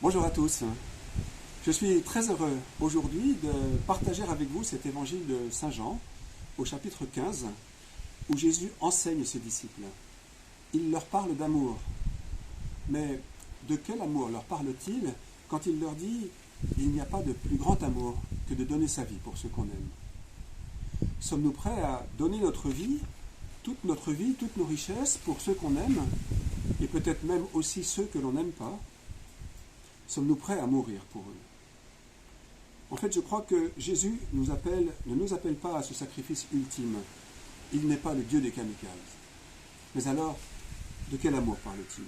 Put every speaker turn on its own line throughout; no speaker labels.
Bonjour à tous. Je suis très heureux aujourd'hui de partager avec vous cet évangile de Saint Jean au chapitre 15 où Jésus enseigne ses disciples. Il leur parle d'amour. Mais de quel amour leur parle-t-il quand il leur dit « Il n'y a pas de plus grand amour que de donner sa vie pour ceux qu'on aime ». Sommes-nous prêts à donner notre vie, toute nos richesses pour ceux qu'on aime et peut-être même aussi ceux que l'on n'aime pas? Sommes-nous prêts à mourir pour eux? En fait, je crois que Jésus ne nous appelle pas à ce sacrifice ultime. Il n'est pas le Dieu des kamikazes. Mais alors, de quel amour parle-t-il?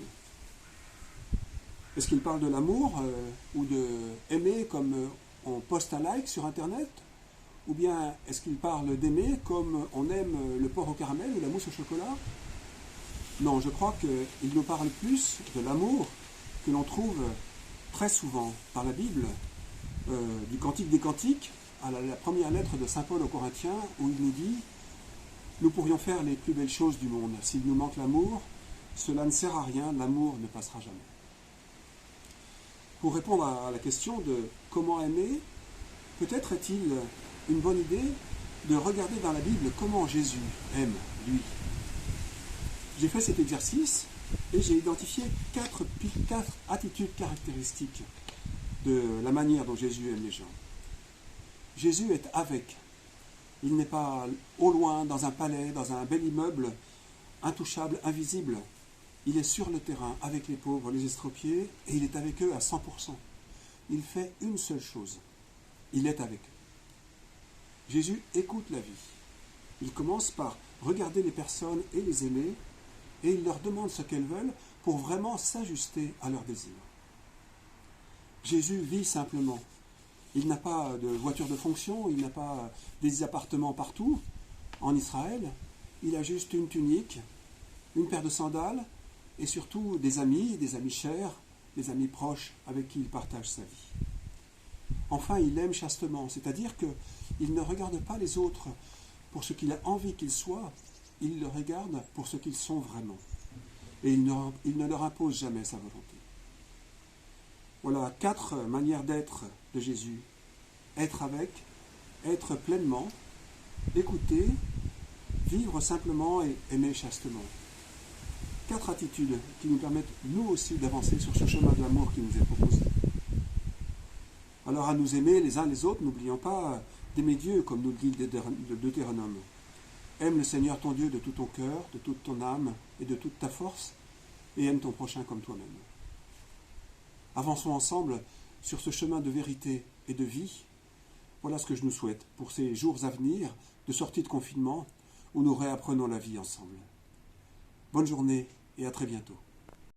Est-ce qu'il parle de l'amour ou de aimer comme on poste un like sur Internet? Ou bien est-ce qu'il parle d'aimer comme on aime le porc au caramel ou la mousse au chocolat? Non, je crois qu'il nous parle plus de l'amour que l'on trouve très souvent par la Bible, du Cantique des Cantiques à la première lettre de Saint Paul aux Corinthiens, où il nous dit « Nous pourrions faire les plus belles choses du monde. S'il nous manque l'amour, cela ne sert à rien, l'amour ne passera jamais. » Pour répondre à la question de comment aimer, peut-être est-il une bonne idée de regarder dans la Bible comment Jésus aime, lui. J'ai fait cet exercice et j'ai identifié quatre attitudes caractéristiques de la manière dont Jésus aime les gens. Jésus est avec. Il n'est pas au loin, dans un palais, dans un bel immeuble, intouchable, invisible. Il est sur le terrain, avec les pauvres, les estropiés, et il est avec eux à 100%. Il fait une seule chose. Il est avec eux. Jésus écoute la vie. Il commence par regarder les personnes et les aimer, et il leur demande ce qu'elles veulent pour vraiment s'ajuster à leurs désirs. Jésus vit simplement. Il n'a pas de voiture de fonction, il n'a pas des appartements partout en Israël. Il a juste une tunique, une paire de sandales et surtout des amis chers, des amis proches avec qui il partage sa vie. Enfin, il aime chastement, c'est-à-dire qu'il ne regarde pas les autres pour ce qu'il a envie qu'ils soient, il le regarde pour ce qu'ils sont vraiment. Et il ne leur impose jamais sa volonté. Voilà 4 manières d'être de Jésus. Être avec, être pleinement, écouter, vivre simplement et aimer chastement. 4 attitudes qui nous permettent nous aussi d'avancer sur ce chemin de l'amour qui nous est proposé. Alors à nous aimer les uns les autres, n'oublions pas d'aimer Dieu comme nous le dit le Deutéronome. Aime le Seigneur ton Dieu de tout ton cœur, de toute ton âme et de toute ta force, et aime ton prochain comme toi-même. Avançons ensemble sur ce chemin de vérité et de vie. Voilà ce que je nous souhaite pour ces jours à venir de sortie de confinement où nous réapprenons la vie ensemble. Bonne journée et à très bientôt.